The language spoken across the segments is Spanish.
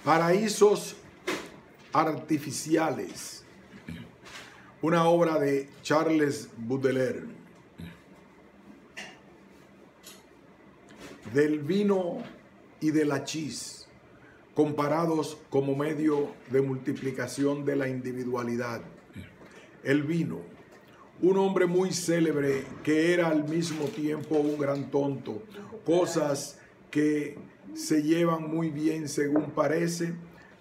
Paraísos artificiales, una obra de Charles Baudelaire. Del vino y del hachís, comparados como medio de multiplicación de la individualidad. El vino, un hombre muy célebre que era al mismo tiempo un gran tonto, cosas que se llevan muy bien según parece,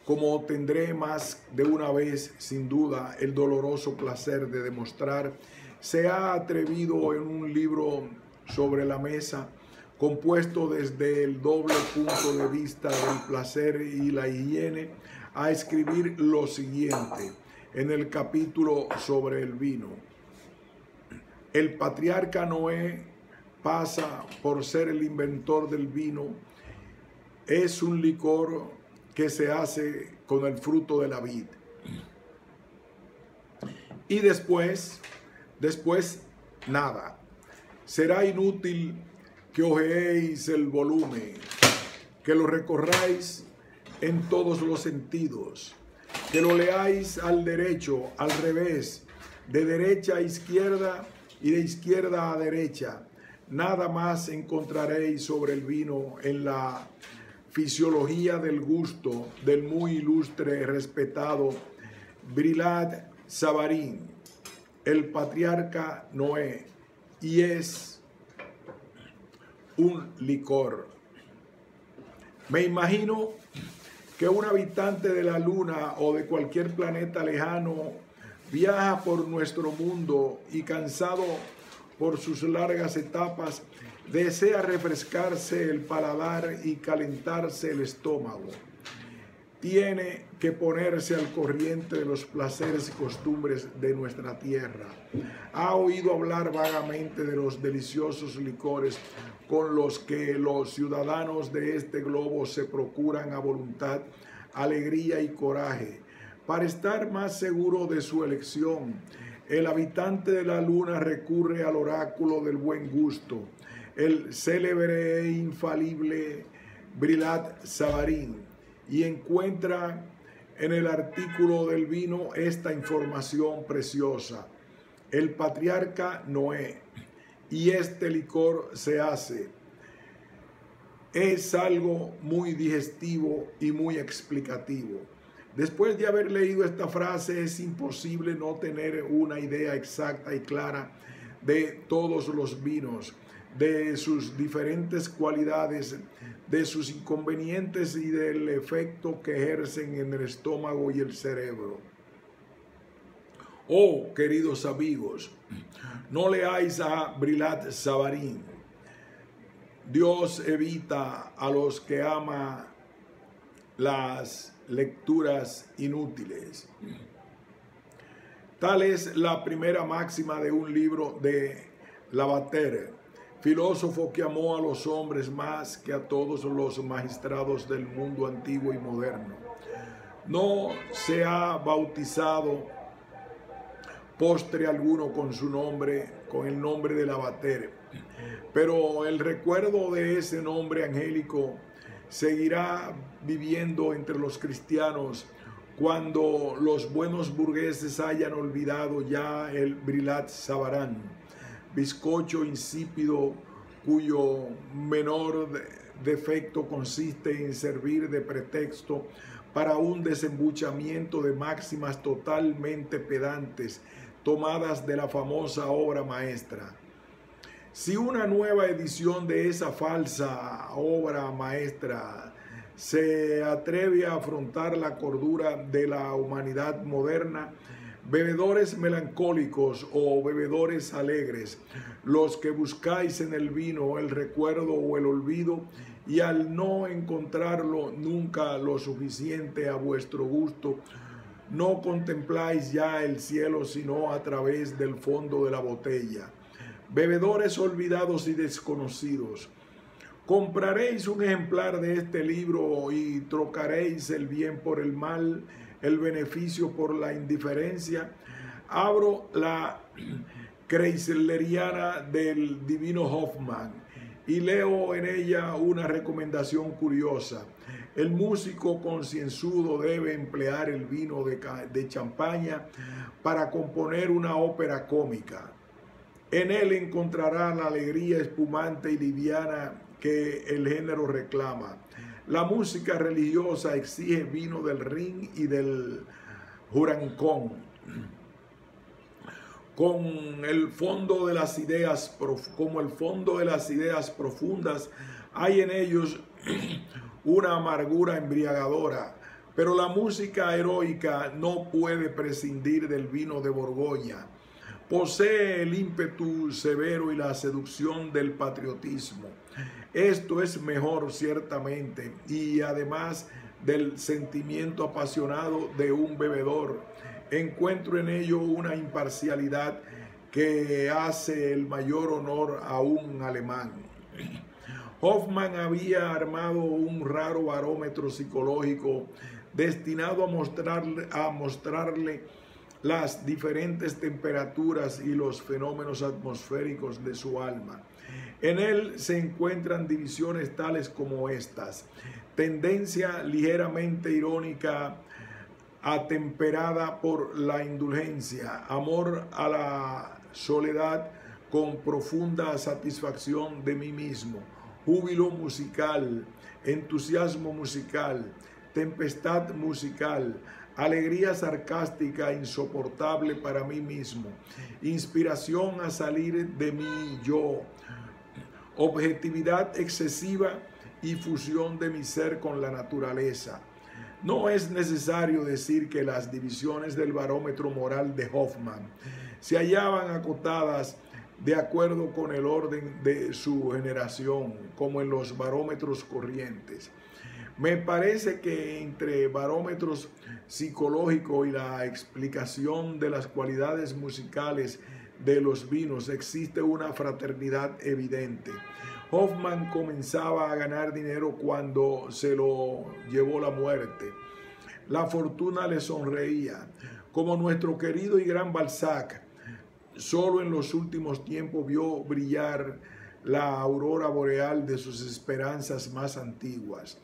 como tendré más de una vez sin duda el doloroso placer de demostrar, se ha atrevido en un libro sobre la mesa, compuesto desde el doble punto de vista del placer y la higiene, a escribir lo siguiente en el capítulo sobre el vino. El patriarca Noé pasa por ser el inventor del vino. Es un licor que se hace con el fruto de la vid. Y después nada. Será inútil que hojeéis el volumen, que lo recorráis en todos los sentidos, que lo leáis al derecho, al revés, de derecha a izquierda y de izquierda a derecha. Nada más encontraréis sobre el vino en la fisiología del gusto del muy ilustre, respetado Brillat Savarin, el patriarca Noé, y es un licor. Me imagino que un habitante de la luna o de cualquier planeta lejano viaja por nuestro mundo y, cansado por sus largas etapas, desea refrescarse el paladar y calentarse el estómago. Tiene que ponerse al corriente de los placeres y costumbres de nuestra tierra. Ha oído hablar vagamente de los deliciosos licores con los que los ciudadanos de este globo se procuran a voluntad alegría y coraje. Para estar más seguro de su elección, el habitante de la luna recurre al oráculo del buen gusto, el célebre e infalible Brillat Savarin, y encuentra en el artículo del vino esta información preciosa. El patriarca Noé, y este licor se hace. Es algo muy digestivo y muy explicativo. Después de haber leído esta frase, es imposible no tener una idea exacta y clara de todos los vinos, de sus diferentes cualidades, de sus inconvenientes y del efecto que ejercen en el estómago y el cerebro. Oh, queridos amigos, no leáis a Brillat Savarin. Dios evita a los que ama las lecturas inútiles. Tal es la primera máxima de un libro de Lavater, filósofo que amó a los hombres más que a todos los magistrados del mundo antiguo y moderno. No se ha bautizado postre alguno con su nombre, con el nombre de Lavater, pero el recuerdo de ese nombre angélico seguirá viviendo entre los cristianos cuando los buenos burgueses hayan olvidado ya el Brillat Savarin, bizcocho insípido cuyo menor defecto consiste en servir de pretexto para un desembuchamiento de máximas totalmente pedantes tomadas de la famosa obra maestra. Si una nueva edición de esa falsa obra maestra se atreve a afrontar la cordura de la humanidad moderna, bebedores melancólicos o bebedores alegres, los que buscáis en el vino el recuerdo o el olvido, y al no encontrarlo nunca lo suficiente a vuestro gusto, no contempláis ya el cielo sino a través del fondo de la botella. Bebedores olvidados y desconocidos, compraréis un ejemplar de este libro y trocaréis el bien por el mal, el beneficio por la indiferencia. Abro la Kreisleriana del divino Hoffman y leo en ella una recomendación curiosa. El músico concienzudo debe emplear el vino de champaña para componer una ópera cómica. En él encontrará la alegría espumante y liviana que el género reclama. La música religiosa exige vino del Rin y del Jurancón. Como el fondo de las ideas profundas, hay en ellos una amargura embriagadora, pero la música heroica no puede prescindir del vino de Borgoña. Posee el ímpetu severo y la seducción del patriotismo. Esto es mejor ciertamente, y además del sentimiento apasionado de un bebedor, encuentro en ello una imparcialidad que hace el mayor honor a un alemán. Hoffmann había armado un raro barómetro psicológico destinado a mostrarle las diferentes temperaturas y los fenómenos atmosféricos de su alma. En él se encuentran divisiones tales como estas: tendencia ligeramente irónica atemperada por la indulgencia, amor a la soledad con profunda satisfacción de mí mismo, júbilo musical, entusiasmo musical, tempestad musical, alegría sarcástica insoportable para mí mismo, inspiración a salir de mí yo, objetividad excesiva y fusión de mi ser con la naturaleza. No es necesario decir que las divisiones del barómetro moral de Hoffmann se hallaban acotadas de acuerdo con el orden de su generación, como en los barómetros corrientes. Me parece que entre barómetros psicológicos y la explicación de las cualidades musicales de los vinos existe una fraternidad evidente. Hoffmann comenzaba a ganar dinero cuando se lo llevó la muerte. La fortuna le sonreía. Como nuestro querido y gran Balzac, solo en los últimos tiempos vio brillar la aurora boreal de sus esperanzas más antiguas.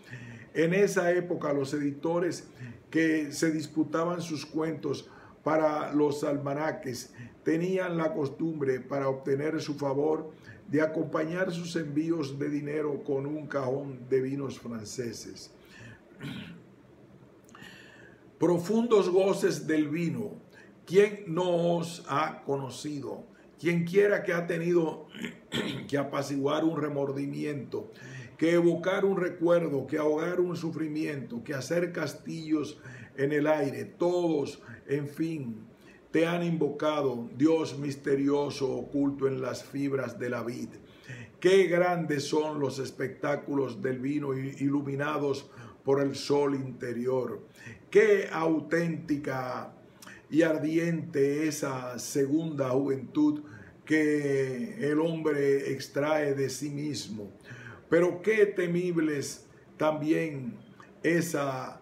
En esa época, los editores que se disputaban sus cuentos para los almanaques tenían la costumbre, para obtener su favor, de acompañar sus envíos de dinero con un cajón de vinos franceses. Profundos goces del vino. ¿Quién no os ha conocido? Quien quiera que ha tenido que apaciguar un remordimiento, que evocar un recuerdo, que ahogar un sufrimiento, que hacer castillos en el aire, todos, en fin, te han invocado, Dios misterioso oculto en las fibras de la vid. Qué grandes son los espectáculos del vino iluminados por el sol interior. Qué auténtica y ardiente esa segunda juventud que el hombre extrae de sí mismo. Pero qué temibles también esas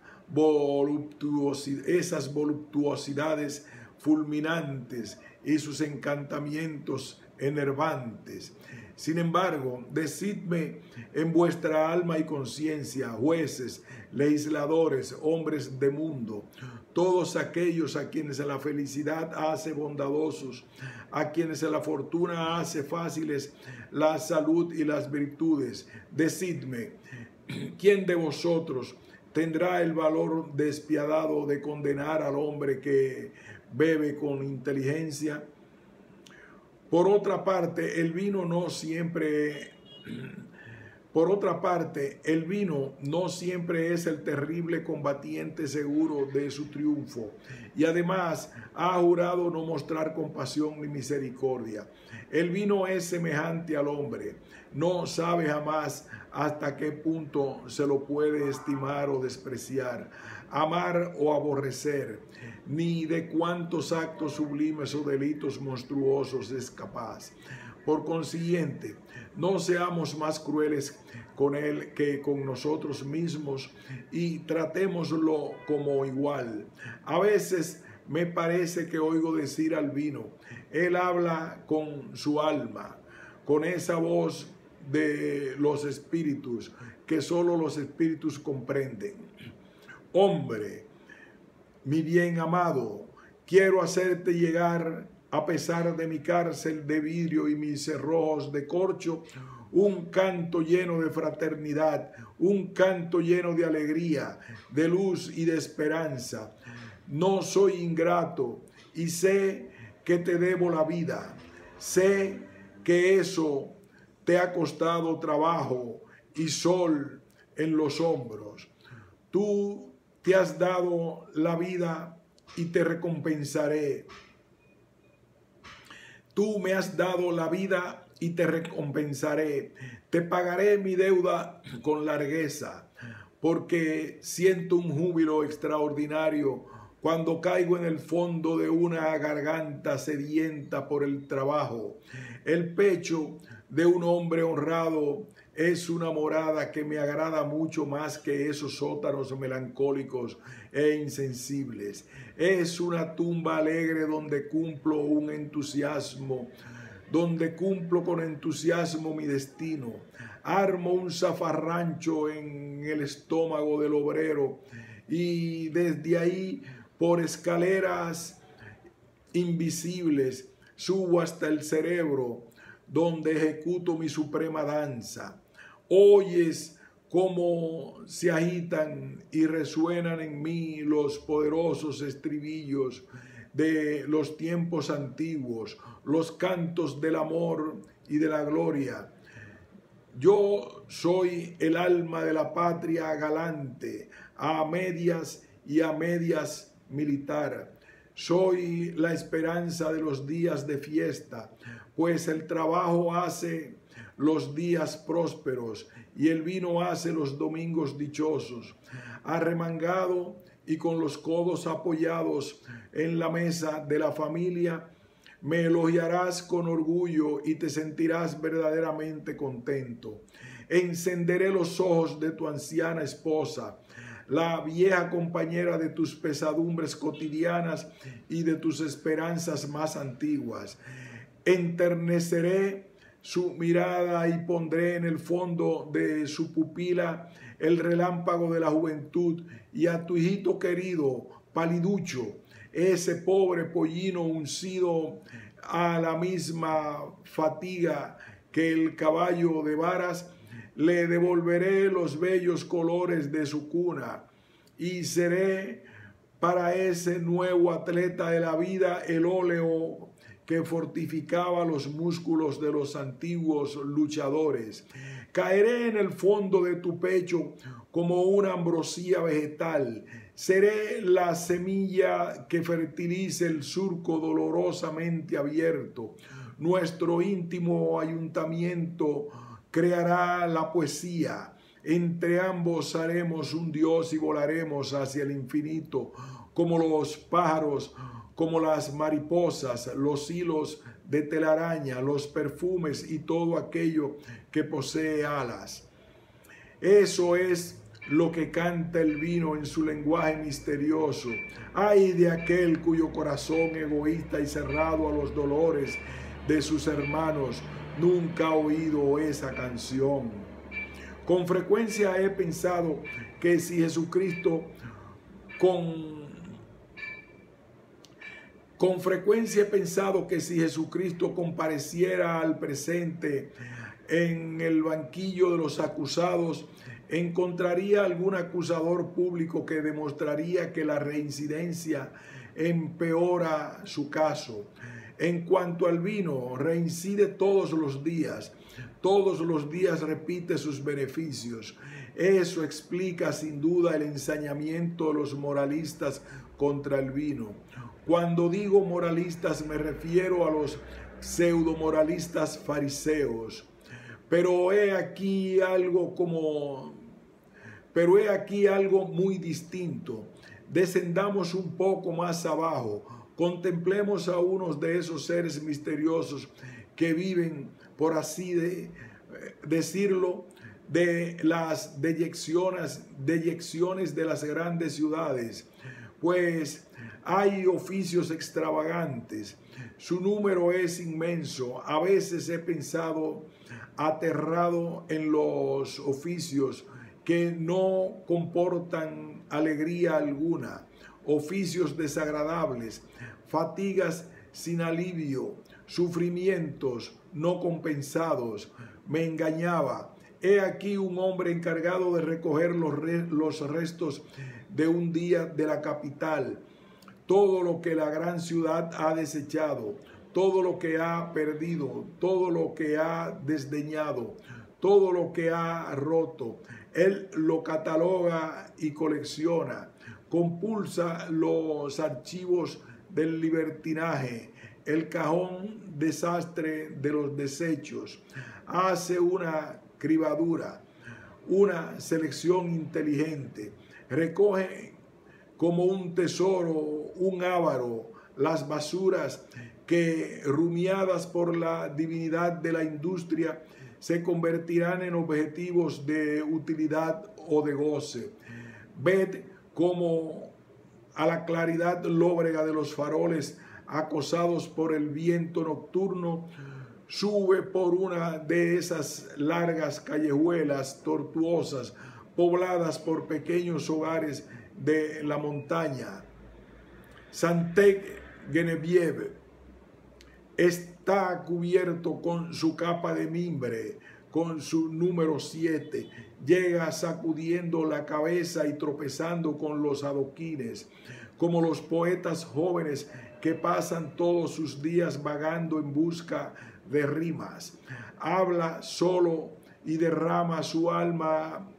voluptuosidades fulminantes y sus encantamientos enervantes. Sin embargo, decidme en vuestra alma y conciencia, jueces, legisladores, hombres de mundo, todos aquellos a quienes la felicidad hace bondadosos, a quienes la fortuna hace fáciles la salud y las virtudes, decidme, ¿quién de vosotros tendrá el valor despiadado de condenar al hombre que bebe con inteligencia? Por otra parte, el vino no siempre es el terrible combatiente seguro de su triunfo, y además ha jurado no mostrar compasión ni misericordia. El vino es semejante al hombre, no sabe jamás hasta qué punto se lo puede estimar o despreciar, amar o aborrecer, ni de cuántos actos sublimes o delitos monstruosos es capaz. Por consiguiente, no seamos más crueles con él que con nosotros mismos y tratémoslo como igual. A veces me parece que oigo decir al vino, él habla con su alma, con esa voz de los espíritus, que solo los espíritus comprenden. Hombre, mi bien amado, quiero hacerte llegar, a pesar de mi cárcel de vidrio y mis cerrojos de corcho, un canto lleno de fraternidad, un canto lleno de alegría, de luz y de esperanza. No soy ingrato y sé que te debo la vida. Sé que eso te ha costado trabajo y sol en los hombros. Tú te has dado la vida y te recompensaré. Tú me has dado la vida y te recompensaré. Te pagaré mi deuda con largueza, porque siento un júbilo extraordinario cuando caigo en el fondo de una garganta sedienta por el trabajo. El pecho de un hombre honrado es una morada que me agrada mucho más que esos sótanos melancólicos e insensibles. Es una tumba alegre donde cumplo con entusiasmo mi destino. Armo un zafarrancho en el estómago del obrero y desde ahí, por escaleras invisibles, subo hasta el cerebro, donde ejecuto mi suprema danza. Oyes cómo se agitan y resuenan en mí los poderosos estribillos de los tiempos antiguos, los cantos del amor y de la gloria. Yo soy el alma de la patria galante, a medias y a medias militar. Soy la esperanza de los días de fiesta, pues el trabajo hace los días prósperos y el vino hace los domingos dichosos. Arremangado y con los codos apoyados en la mesa de la familia, me elogiarás con orgullo y te sentirás verdaderamente contento. Encenderé los ojos de tu anciana esposa, la vieja compañera de tus pesadumbres cotidianas y de tus esperanzas más antiguas. Enterneceré su mirada y pondré en el fondo de su pupila el relámpago de la juventud, y a tu hijito querido, paliducho, ese pobre pollino uncido a la misma fatiga que el caballo de varas, le devolveré los bellos colores de su cuna y seré para ese nuevo atleta de la vida el óleo que fortificaba los músculos de los antiguos luchadores. Caeré en el fondo de tu pecho como una ambrosía vegetal. Seré la semilla que fertilice el surco dolorosamente abierto. Nuestro íntimo ayuntamiento creará la poesía. Entre ambos haremos un Dios y volaremos hacia el infinito, como los pájaros, como las mariposas, los hilos de telaraña, los perfumes y todo aquello que posee alas. Eso es lo que canta el vino en su lenguaje misterioso. Ay de aquel cuyo corazón egoísta y cerrado a los dolores de sus hermanos nunca ha oído esa canción. Con frecuencia he pensado que si Jesucristo compareciera al presente en el banquillo de los acusados, encontraría algún acusador público que demostraría que la reincidencia empeora su caso. En cuanto al vino, reincide todos los días repite sus beneficios. Eso explica sin duda el ensañamiento de los moralistas contra el vino. Cuando digo moralistas me refiero a los pseudomoralistas fariseos. Pero he aquí algo muy distinto. Descendamos un poco más abajo. Contemplemos a unos de esos seres misteriosos que viven, por así decirlo, de las deyecciones de las grandes ciudades, pues hay oficios extravagantes. Su número es inmenso. A veces he pensado aterrado en los oficios que no comportan alegría alguna, oficios desagradables, fatigas sin alivio, sufrimientos no compensados. Me engañaba. He aquí un hombre encargado de recoger los restos de un día de la capital, todo lo que la gran ciudad ha desechado, todo lo que ha perdido, todo lo que ha desdeñado, todo lo que ha roto. Él lo cataloga y colecciona, compulsa los archivos del libertinaje, el cajón desastre de los desechos, hace una cribadura, una selección inteligente, recoge como un tesoro, un avaro, las basuras que, rumiadas por la divinidad de la industria, se convertirán en objetivos de utilidad o de goce. Ved como a la claridad lóbrega de los faroles, acosados por el viento nocturno, sube por una de esas largas callejuelas tortuosas, pobladas por pequeños hogares de la montaña. Sainte-Geneviève está cubierto con su capa de mimbre, con su número 7. Llega sacudiendo la cabeza y tropezando con los adoquines, como los poetas jóvenes que pasan todos sus días vagando en busca de rimas. Habla solo y derrama su alma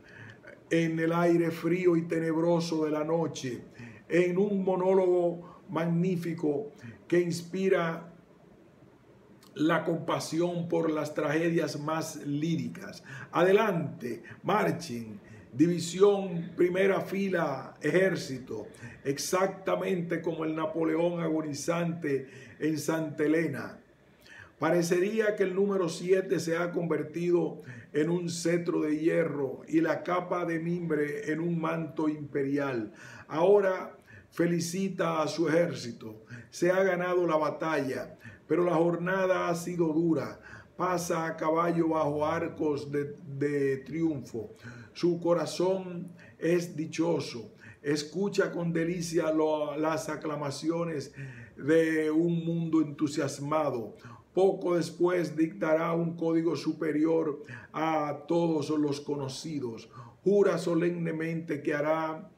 en el aire frío y tenebroso de la noche, en un monólogo magnífico que inspira la compasión por las tragedias más líricas. Adelante, marchen, división, primera fila, ejército, exactamente como el Napoleón agonizante en Santa Elena. Parecería que el número 7 se ha convertido en un cetro de hierro y la capa de mimbre en un manto imperial. Ahora felicita a su ejército. Se ha ganado la batalla, pero la jornada ha sido dura. Pasa a caballo bajo arcos de triunfo. Su corazón es dichoso. Escucha con delicia las aclamaciones de un mundo entusiasmado. Poco después dictará un código superior a todos los conocidos. Jura solemnemente que hará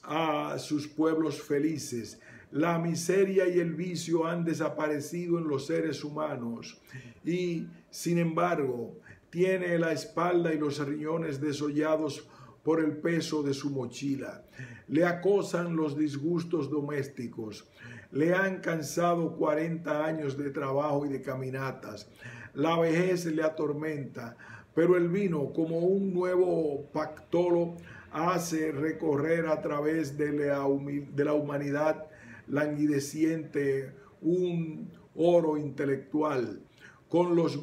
a sus pueblos felices. La miseria y el vicio han desaparecido en los seres humanos y, sin embargo, tiene la espalda y los riñones desollados por el peso de su mochila. Le acosan los disgustos domésticos. Le han cansado 40 años de trabajo y de caminatas. La vejez le atormenta, pero el vino, como un nuevo pactolo, hace recorrer a través de la humanidad languideciente un oro intelectual. Como los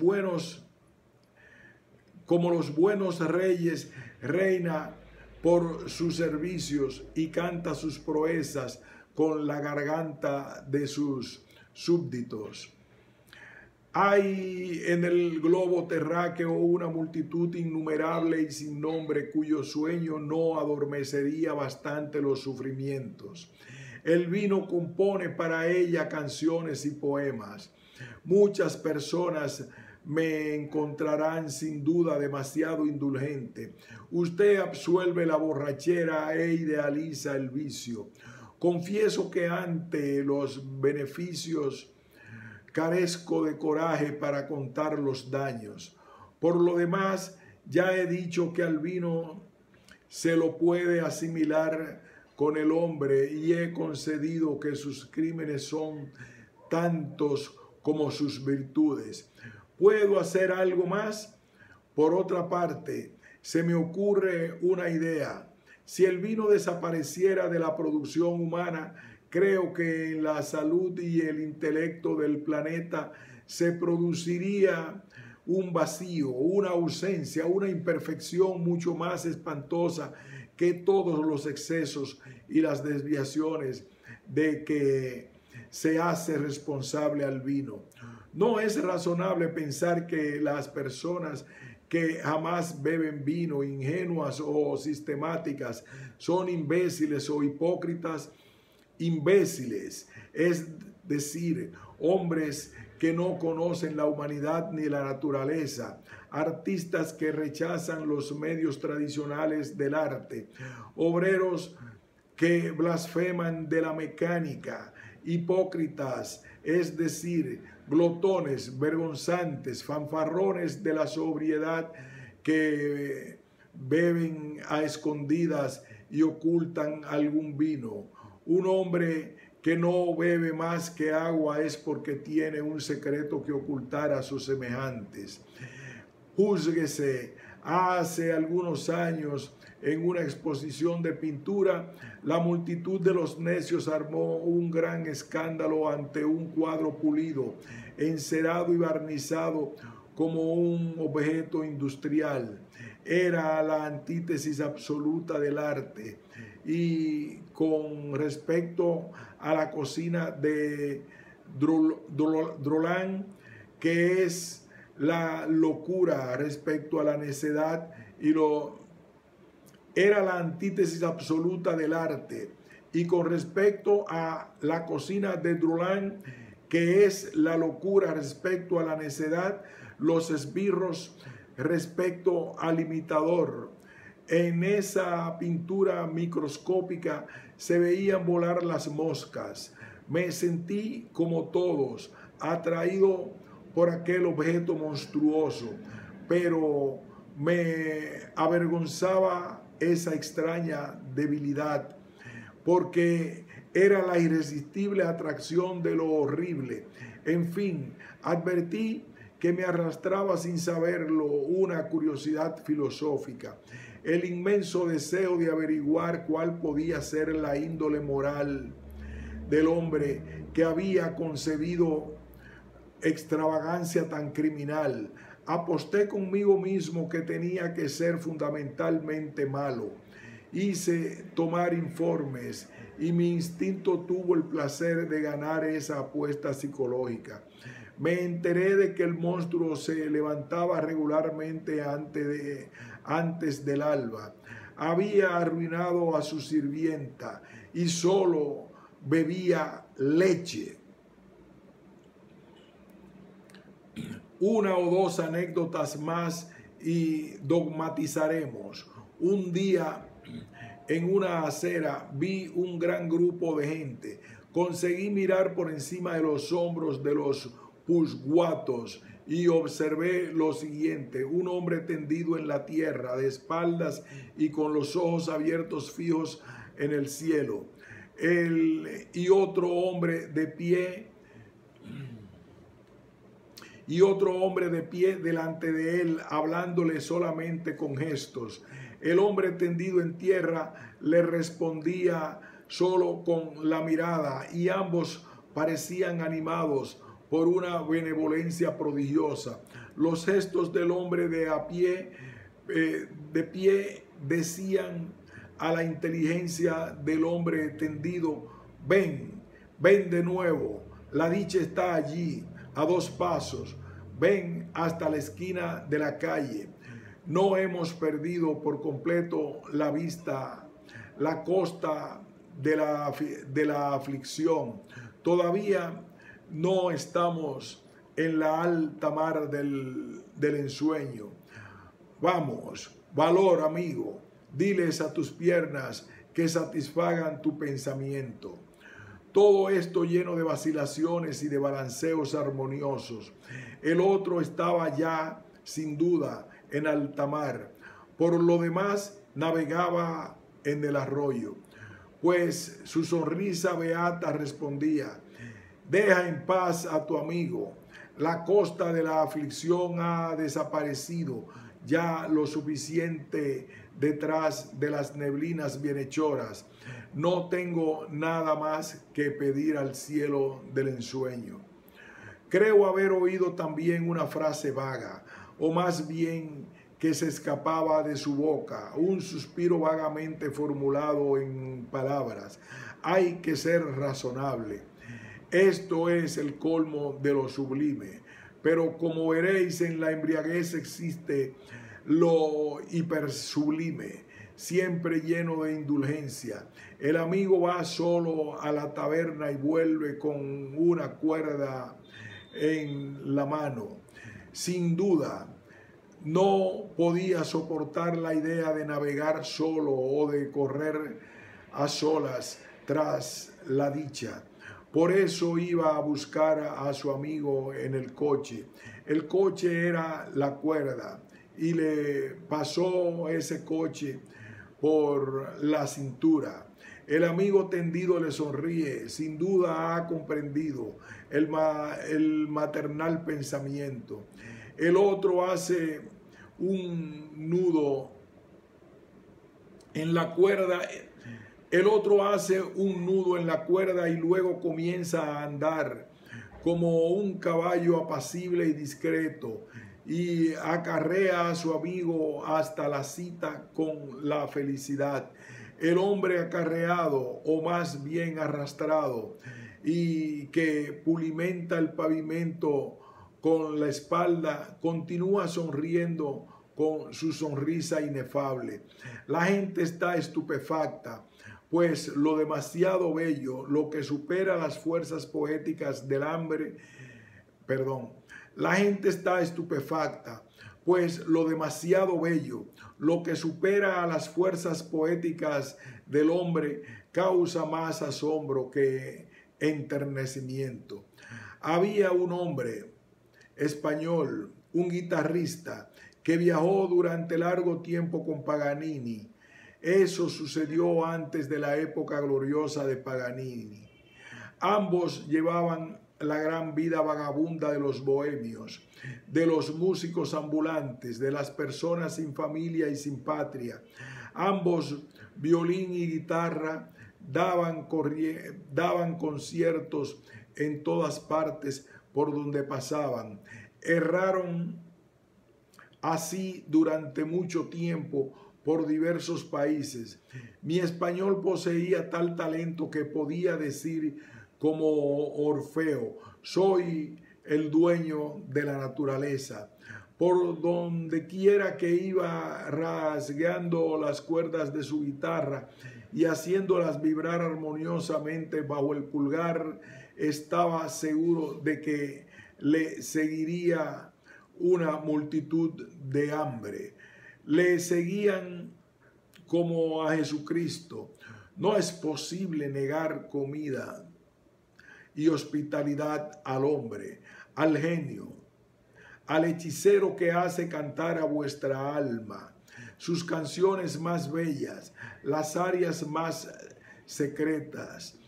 buenos reyes, reina por sus servicios y canta sus proezas con la garganta de sus súbditos. Hay en el globo terráqueo una multitud innumerable y sin nombre cuyo sueño no adormecería bastante los sufrimientos. El vino compone para ella canciones y poemas. Muchas personas me encontrarán sin duda demasiado indulgente. Usted absuelve la borrachera e idealiza el vicio. Confieso que ante los beneficios carezco de coraje para contar los daños. Por lo demás, ya he dicho que al vino se lo puede asimilar con el hombre y he concedido que sus crímenes son tantos como sus virtudes. ¿Puedo hacer algo más? Por otra parte, se me ocurre una idea. Si el vino desapareciera de la producción humana, creo que en la salud y el intelecto del planeta se produciría un vacío, una ausencia, una imperfección mucho más espantosa que todos los excesos y las desviaciones de que se hace responsable al vino. No es razonable pensar que las personas que jamás beben vino, ingenuas o sistemáticas, son imbéciles o hipócritas. Imbéciles, es decir, hombres que no conocen la humanidad ni la naturaleza, artistas que rechazan los medios tradicionales del arte, obreros que blasfeman de la mecánica, hipócritas, es decir, glotones, vergonzantes, fanfarrones de la sobriedad que beben a escondidas y ocultan algún vino. Un hombre que no bebe más que agua es porque tiene un secreto que ocultar a sus semejantes. Júzguese. Hace algunos años, en una exposición de pintura, la multitud de los necios armó un gran escándalo ante un cuadro pulido, encerado y barnizado como un objeto industrial. Era la antítesis absoluta del arte. Y con respecto a la cocina de Droland, que es la locura respecto a la necedad, era la antítesis absoluta del arte. Y con respecto a la cocina de Droland, que es la locura respecto a la necedad, los esbirros respecto al imitador. En esa pintura microscópica se veían volar las moscas. Me sentí como todos, atraído por aquel objeto monstruoso, pero me avergonzaba esa extraña debilidad, porque era la irresistible atracción de lo horrible. En fin, advertí que me arrastraba sin saberlo una curiosidad filosófica, el inmenso deseo de averiguar cuál podía ser la índole moral del hombre que había concebido extravagancia tan criminal. Aposté conmigo mismo que tenía que ser fundamentalmente malo. Hice tomar informes y mi instinto tuvo el placer de ganar esa apuesta psicológica. Me enteré de que el monstruo se levantaba regularmente antes del alba. Había arruinado a su sirvienta y solo bebía leche. Una o dos anécdotas más y dogmatizaremos. Un día en una acera vi un gran grupo de gente. Conseguí mirar por encima de los hombros de los pulguatos y observé lo siguiente: un hombre tendido en la tierra, de espaldas y con los ojos abiertos fijos en el cielo. Y otro hombre de pie delante de él, hablándole solamente con gestos. El hombre tendido en tierra le respondía solo con la mirada, y ambos parecían animados por una benevolencia prodigiosa. Los gestos del hombre de pie decían a la inteligencia del hombre tendido: ven, ven de nuevo, la dicha está allí, a 2 pasos, ven hasta la esquina de la calle. No hemos perdido por completo la vista, la costa de la aflicción. Todavía no estamos en la alta mar del ensueño. Vamos, valor, amigo, diles a tus piernas que satisfagan tu pensamiento. Todo esto lleno de vacilaciones y de balanceos armoniosos. El otro estaba ya, sin duda, en alta mar. Por lo demás, navegaba en el arroyo, pues su sonrisa beata respondía: deja en paz a tu amigo. La costa de la aflicción ha desaparecido ya lo suficiente detrás de las neblinas bienhechoras. No tengo nada más que pedir al cielo del ensueño. Creo haber oído también una frase vaga, o más bien que se escapaba de su boca, un suspiro vagamente formulado en palabras: hay que ser razonable. Esto es el colmo de lo sublime. Pero como veréis, en la embriaguez existe lo hipersublime, siempre lleno de indulgencia. El amigo va solo a la taberna y vuelve con una cuerda en la mano. Sin duda, no podía soportar la idea de navegar solo o de correr a solas tras la dicha. Por eso iba a buscar a su amigo en el coche. El coche era la cuerda y le pasó ese coche por la cintura. El amigo tendido le sonríe, sin duda ha comprendido el maternal pensamiento. El otro hace un nudo en la cuerda. El otro hace un nudo en la cuerda y luego comienza a andar como un caballo apacible y discreto y acarrea a su amigo hasta la cita con la felicidad. El hombre acarreado, o más bien arrastrado, y que pulimenta el pavimento con la espalda, continúa sonriendo con su sonrisa inefable. La gente está estupefacta, pues lo demasiado bello, lo que supera las fuerzas poéticas del hambre, la gente está estupefacta, pues lo demasiado bello, lo que supera a las fuerzas poéticas del hombre, causa más asombro que enternecimiento. Había un hombre español, un guitarrista, que viajó durante largo tiempo con Paganini. Eso sucedió antes de la época gloriosa de Paganini. Ambos llevaban la gran vida vagabunda de los bohemios, de los músicos ambulantes, de las personas sin familia y sin patria. Ambos, violín y guitarra, daban conciertos en todas partes por donde pasaban. Erraron así durante mucho tiempo por diversos países. Mi español poseía tal talento que podía decir como Orfeo: soy el dueño de la naturaleza. Por donde quiera que iba, rasgando las cuerdas de su guitarra y haciéndolas vibrar armoniosamente bajo el pulgar, estaba seguro de que le seguiría una multitud de hambre. Le seguían como a Jesucristo. No es posible negar comida y hospitalidad al hombre, al genio, al hechicero que hace cantar a vuestra alma sus canciones más bellas, las arias más secretas,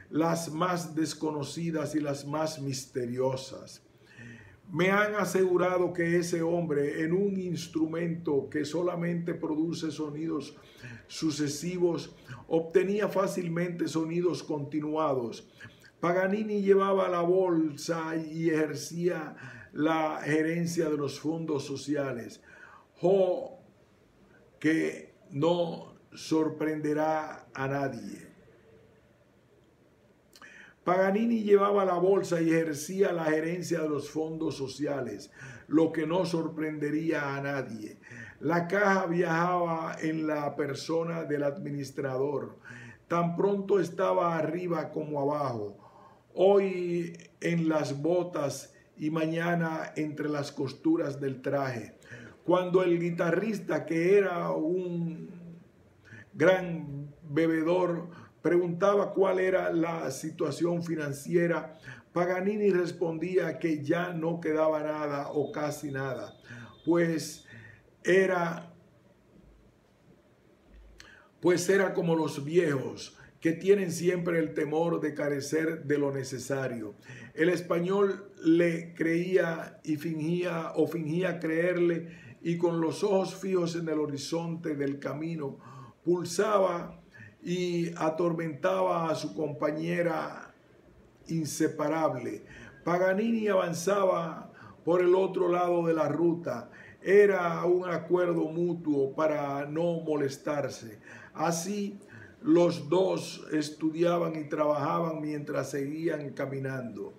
las más desconocidas y las más misteriosas. Me han asegurado que ese hombre, en un instrumento que solamente produce sonidos sucesivos, obtenía fácilmente sonidos continuados. Paganini llevaba la bolsa y ejercía la gerencia de los fondos sociales. Que no sorprenderá a nadie. Paganini llevaba la bolsa y ejercía la gerencia de los fondos sociales, lo que no sorprendería a nadie. La caja viajaba en la persona del administrador. Tan pronto estaba arriba como abajo, hoy en las botas y mañana entre las costuras del traje. Cuando el guitarrista, que era un gran bebedor, preguntaba cuál era la situación financiera, Paganini respondía que ya no quedaba nada o casi nada, pues era como los viejos, que tienen siempre el temor de carecer de lo necesario. El español le creía y fingía creerle, y con los ojos fijos en el horizonte del camino pulsaba y atormentaba a su compañera inseparable. Paganini avanzaba por el otro lado de la ruta. Era un acuerdo mutuo para no molestarse. Así Los dos estudiaban y trabajaban mientras seguían caminando.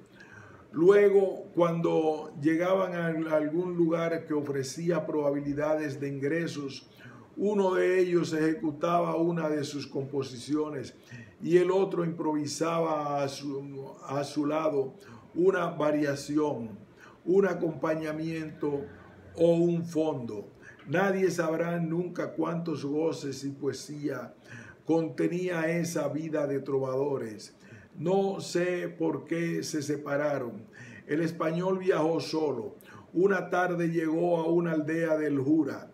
Luego, cuando llegaban a algún lugar que ofrecía probabilidades de ingresos, uno de ellos ejecutaba una de sus composiciones y el otro improvisaba a su lado una variación, un acompañamiento o un fondo. Nadie sabrá nunca cuántos goces y poesía contenía esa vida de trovadores. No sé por qué se separaron. El español viajó solo. Una tarde llegó a una aldea del Jura.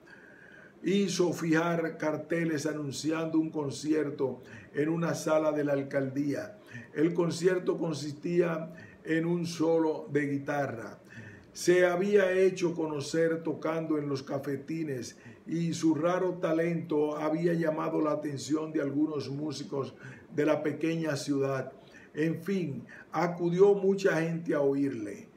Hizo fijar carteles anunciando un concierto en una sala de la alcaldía. El concierto consistía en un solo de guitarra. Se había hecho conocer tocando en los cafetines y su raro talento había llamado la atención de algunos músicos de la pequeña ciudad. En fin, acudió mucha gente a oírle.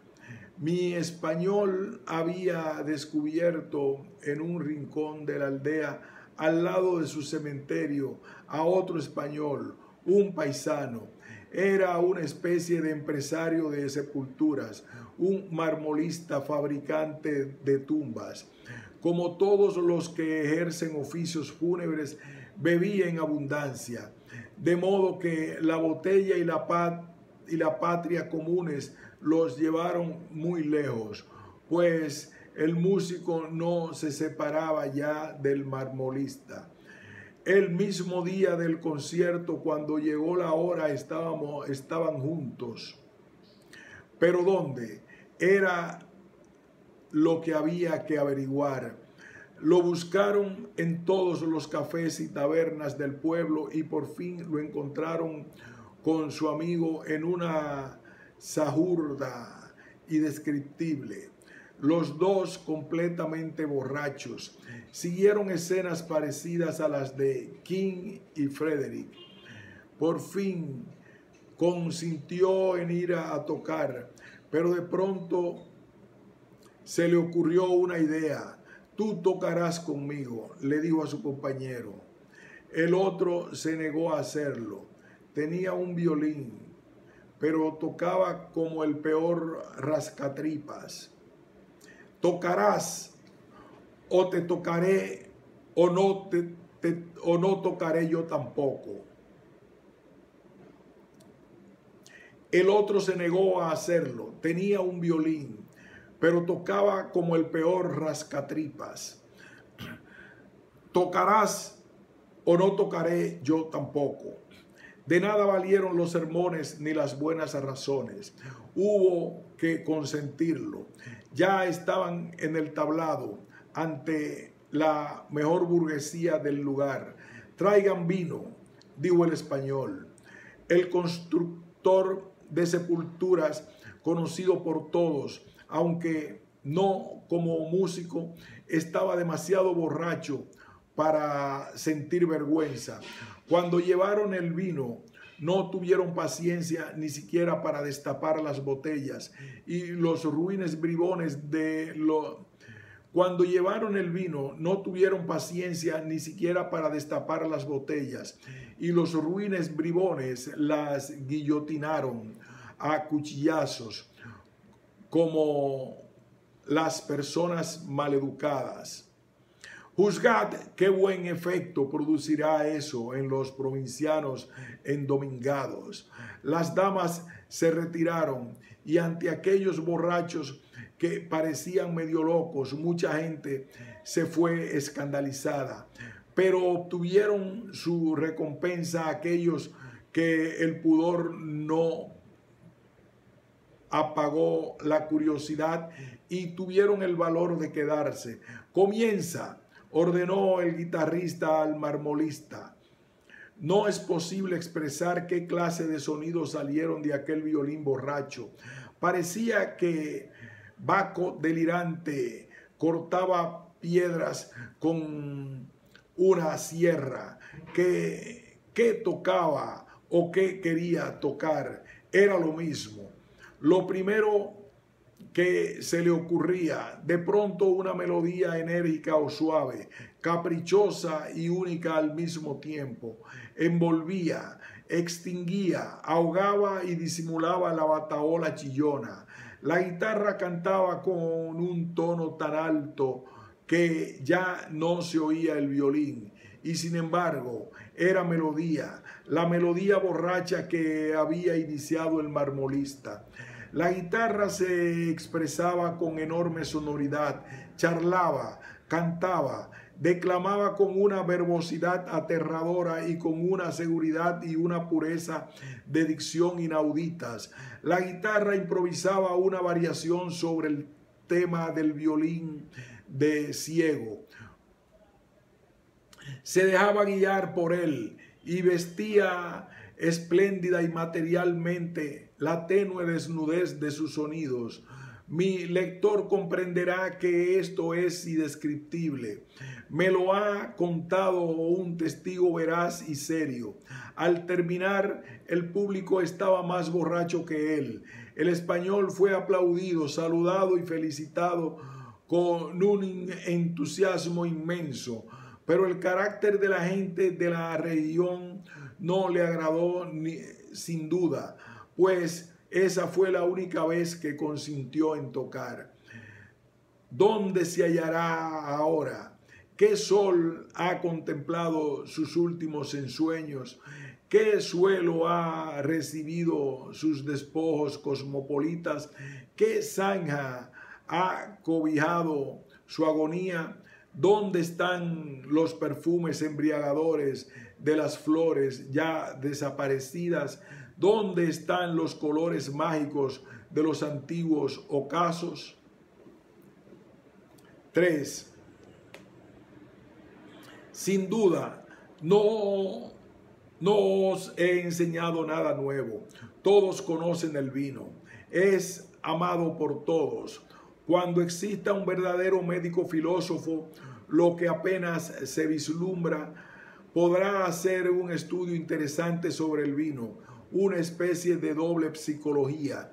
Mi español había descubierto en un rincón de la aldea, al lado de su cementerio, a otro español, un paisano. Era una especie de empresario de sepulturas, un marmolista fabricante de tumbas. Como todos los que ejercen oficios fúnebres, bebía en abundancia, de modo que la botella y la patria comunes los llevaron muy lejos, pues el músico no se separaba ya del marmolista. El mismo día del concierto, cuando llegó la hora, estaban juntos. ¿Pero dónde? Era lo que había que averiguar. Lo buscaron en todos los cafés y tabernas del pueblo y por fin lo encontraron con su amigo en una sajurda indescriptible. Los dos completamente borrachos. Siguieron escenas parecidas a las de King y Frederick. Por fin consintió en ir a tocar, pero de pronto se le ocurrió una idea. Tú tocarás conmigo, le dijo a su compañero. El otro se negó a hacerlo. Tenía un violín, pero tocaba como el peor rascatripas. Tocarás, o te tocaré, o no tocaré yo tampoco. El otro se negó a hacerlo. Tenía un violín, pero tocaba como el peor rascatripas. Tocarás o no tocaré yo tampoco. De nada valieron los sermones ni las buenas razones. Hubo que consentirlo. Ya estaban en el tablado ante la mejor burguesía del lugar. Traigan vino, dijo el español. El constructor de sepulturas, conocido por todos, aunque no como músico, estaba demasiado borracho para sentir vergüenza. Cuando llevaron el vino, no tuvieron paciencia ni siquiera para destapar las botellas y los ruines bribones Cuando llevaron el vino, no tuvieron paciencia ni siquiera para destapar las botellas y los ruines bribones las guillotinaron a cuchillazos como las personas maleducadas. Juzgad qué buen efecto producirá eso en los provincianos endomingados. Las damas se retiraron y ante aquellos borrachos que parecían medio locos, mucha gente se fue escandalizada, pero obtuvieron su recompensa aquellos que el pudor no apagó la curiosidad y tuvieron el valor de quedarse. Comienza, ordenó el guitarrista al marmolista. No es posible expresar qué clase de sonidos salieron de aquel violín borracho. Parecía que Baco delirante cortaba piedras con una sierra. ¿Qué tocaba o qué quería tocar? Era lo mismo. Lo primero que se le ocurría. De pronto una melodía enérgica o suave, caprichosa y única al mismo tiempo, envolvía, extinguía, ahogaba y disimulaba la batahola chillona. La guitarra cantaba con un tono tan alto que ya no se oía el violín, y sin embargo era melodía, la melodía borracha que había iniciado el marmolista. La guitarra se expresaba con enorme sonoridad, charlaba, cantaba, declamaba con una verbosidad aterradora y con una seguridad y una pureza de dicción inauditas. La guitarra improvisaba una variación sobre el tema del violín de ciego. Se dejaba guiar por él y vestía espléndida y materialmente la tenue desnudez de sus sonidos. Mi lector comprenderá que esto es indescriptible. Me lo ha contado un testigo veraz y serio. Al terminar, el público estaba más borracho que él. El español fue aplaudido, saludado y felicitado con un entusiasmo inmenso. Pero el carácter de la gente de la región no le agradó sin duda, pues esa fue la única vez que consintió en tocar. ¿Dónde se hallará ahora? ¿Qué sol ha contemplado sus últimos ensueños? ¿Qué suelo ha recibido sus despojos cosmopolitas? ¿Qué zanja ha cobijado su agonía? ¿Dónde están los perfumes embriagadores de las flores ya desaparecidas? ¿Dónde están los colores mágicos de los antiguos ocasos? 3. Sin duda, no os he enseñado nada nuevo. Todos conocen el vino. Es amado por todos. Cuando exista un verdadero médico filósofo, lo que apenas se vislumbra, podrá hacer un estudio interesante sobre el vino, una especie de doble psicología,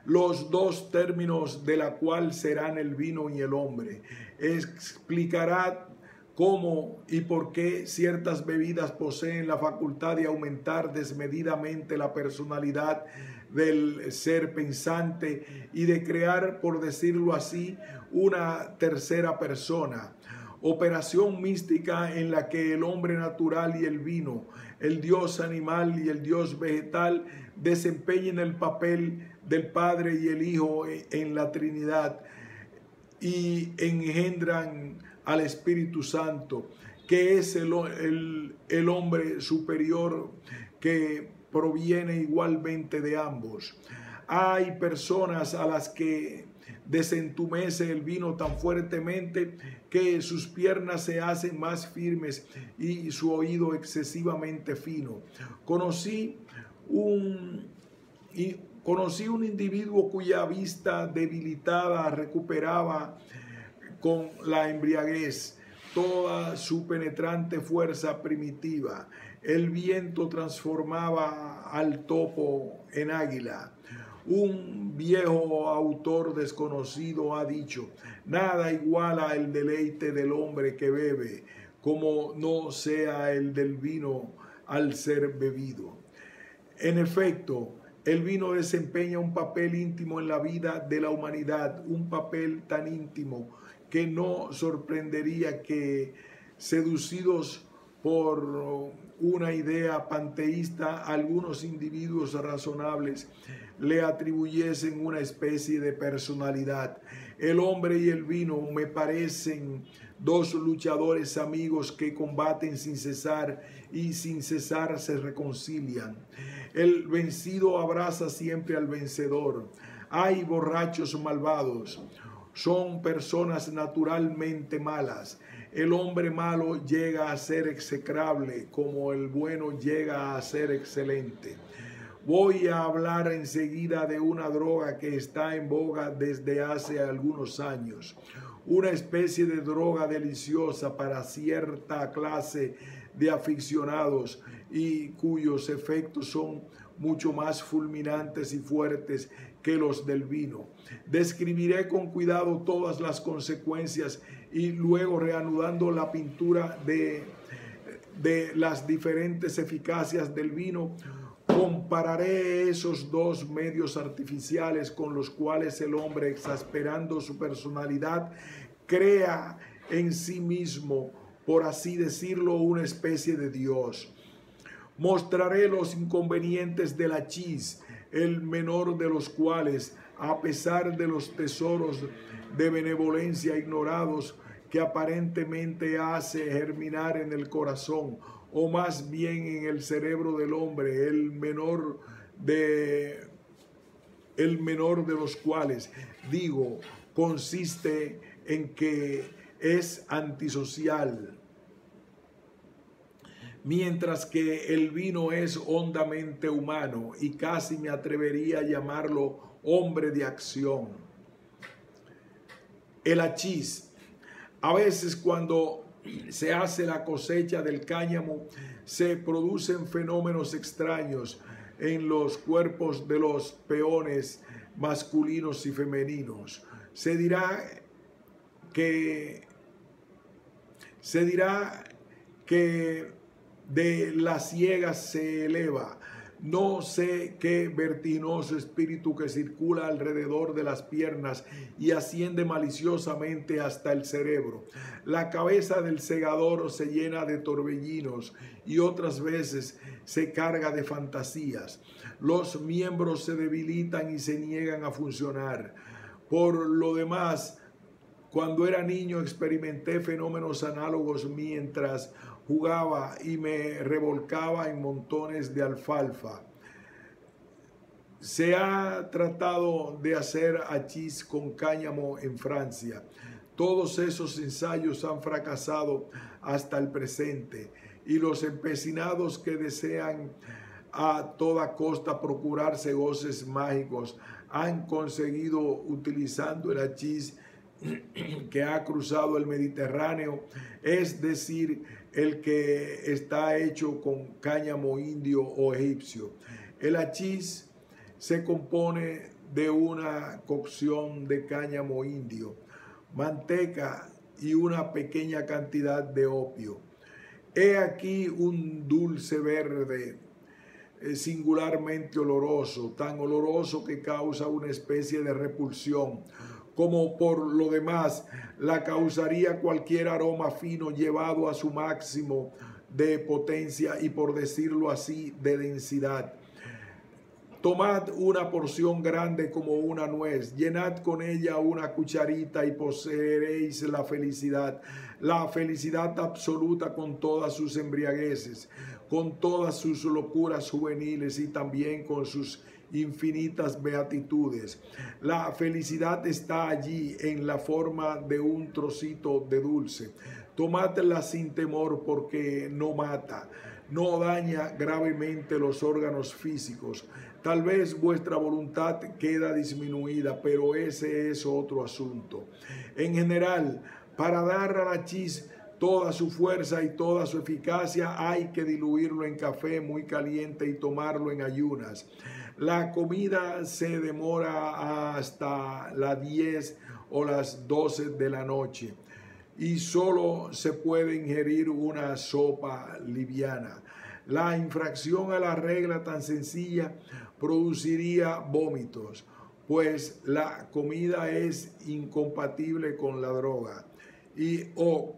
los dos términos de la cual serán el vino y el hombre. Explicará cómo y por qué ciertas bebidas poseen la facultad de aumentar desmedidamente la personalidad del ser pensante y de crear, por decirlo así, una tercera persona. Operación mística en la que el hombre natural y el vino, el dios animal y el dios vegetal desempeñan el papel del Padre y el Hijo en la Trinidad y engendran al Espíritu Santo, que es el hombre superior que proviene igualmente de ambos. Hay personas a las que desentumece el vino tan fuertemente que sus piernas se hacen más firmes y su oído excesivamente fino. Conocí un individuo cuya vista debilitada recuperaba con la embriaguez toda su penetrante fuerza primitiva. El viento transformaba al topo en águila. Un viejo autor desconocido ha dicho: nada iguala el deleite del hombre que bebe, como no sea el del vino al ser bebido. En efecto, el vino desempeña un papel íntimo en la vida de la humanidad, un papel tan íntimo que no sorprendería que, seducidos por una idea panteísta, algunos individuos razonables le atribuyesen una especie de personalidad. El hombre y el vino me parecen dos luchadores amigos que combaten sin cesar y sin cesar se reconcilian. El vencido abraza siempre al vencedor. Hay borrachos malvados. Son personas naturalmente malas. El hombre malo llega a ser execrable como el bueno llega a ser excelente. Voy a hablar enseguida de una droga que está en boga desde hace algunos años. Una especie de droga deliciosa para cierta clase de aficionados y cuyos efectos son mucho más fulminantes y fuertes que los del vino. Describiré con cuidado todas las consecuencias y luego, reanudando la pintura de las diferentes eficacias del vino, compararé esos dos medios artificiales con los cuales el hombre, exasperando su personalidad, crea en sí mismo, por así decirlo, una especie de Dios. Mostraré los inconvenientes del hachís, el menor de los cuales, a pesar de los tesoros de benevolencia ignorados que aparentemente hace germinar en el corazón, o más bien en el cerebro del hombre, el menor de los cuales, digo, consiste en que es antisocial, mientras que el vino es hondamente humano y casi me atrevería a llamarlo hombre de acción. El hachís. A veces, cuando se hace la cosecha del cáñamo, se producen fenómenos extraños en los cuerpos de los peones masculinos y femeninos. Se dirá que de las ciegas se eleva no sé qué vertiginoso espíritu que circula alrededor de las piernas y asciende maliciosamente hasta el cerebro. La cabeza del segador se llena de torbellinos y otras veces se carga de fantasías. Los miembros se debilitan y se niegan a funcionar. Por lo demás, cuando era niño experimenté fenómenos análogos mientras jugaba y me revolcaba en montones de alfalfa. Se ha tratado de hacer hachís con cáñamo en Francia. Todos esos ensayos han fracasado hasta el presente y los empecinados que desean a toda costa procurarse goces mágicos han conseguido, utilizando el hachís que ha cruzado el Mediterráneo, es decir, el que está hecho con cáñamo indio o egipcio. El hachís se compone de una cocción de cáñamo indio, manteca y una pequeña cantidad de opio. He aquí un dulce verde singularmente oloroso, tan oloroso que causa una especie de repulsión, como por lo demás la causaría cualquier aroma fino llevado a su máximo de potencia y, por decirlo así, de densidad. Tomad una porción grande como una nuez, llenad con ella una cucharita y poseeréis la felicidad absoluta con todas sus embriagueces, con todas sus locuras juveniles y también con sus infinitas beatitudes. La felicidad está allí en la forma de un trocito de dulce. Tomadla sin temor porque no mata, no daña gravemente los órganos físicos. Tal vez vuestra voluntad queda disminuida, pero ese es otro asunto. En general, para dar al hachís toda su fuerza y toda su eficacia, hay que diluirlo en café muy caliente y tomarlo en ayunas. La comida se demora hasta las 10 o las 12 de la noche y solo se puede ingerir una sopa liviana. La infracción a la regla tan sencilla produciría vómitos, pues la comida es incompatible con la droga o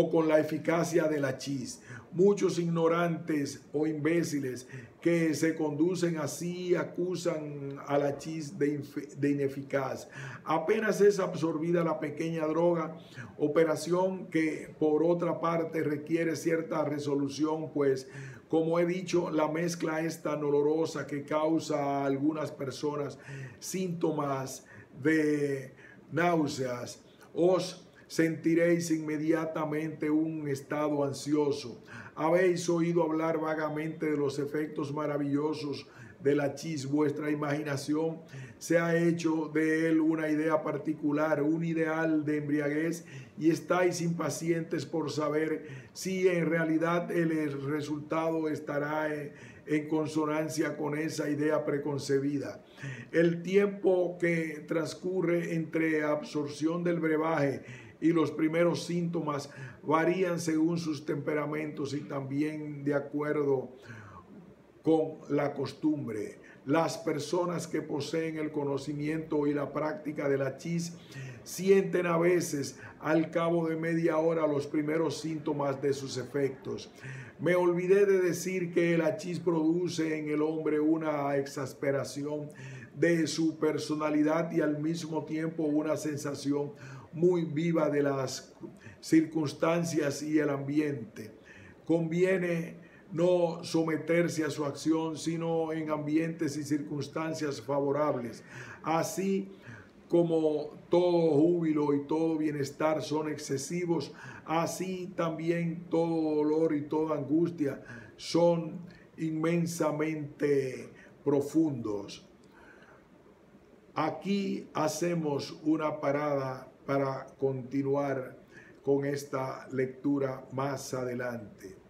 con la eficacia del hachís. Muchos ignorantes o imbéciles que se conducen así acusan al hachís de ineficaz. Apenas es absorbida la pequeña droga, operación que por otra parte requiere cierta resolución, pues como he dicho, la mezcla es tan olorosa que causa a algunas personas síntomas de náuseas. Os sentiréis inmediatamente un estado ansioso. Habéis oído hablar vagamente de los efectos maravillosos del hachís. Vuestra imaginación se ha hecho de él una idea particular, un ideal de embriaguez, y estáis impacientes por saber si en realidad el resultado estará en consonancia con esa idea preconcebida. El tiempo que transcurre entre absorción del brebaje y los primeros síntomas varían según sus temperamentos y también de acuerdo con la costumbre. Las personas que poseen el conocimiento y la práctica del hachís sienten a veces al cabo de media hora los primeros síntomas de sus efectos. Me olvidé de decir que el hachís produce en el hombre una exasperación de su personalidad y al mismo tiempo una sensación muy viva de las circunstancias y el ambiente. Conviene no someterse a su acción, sino en ambientes y circunstancias favorables. Así como todo júbilo y todo bienestar son excesivos, así también todo dolor y toda angustia son inmensamente profundos. Aquí hacemos una parada para continuar con esta lectura más adelante.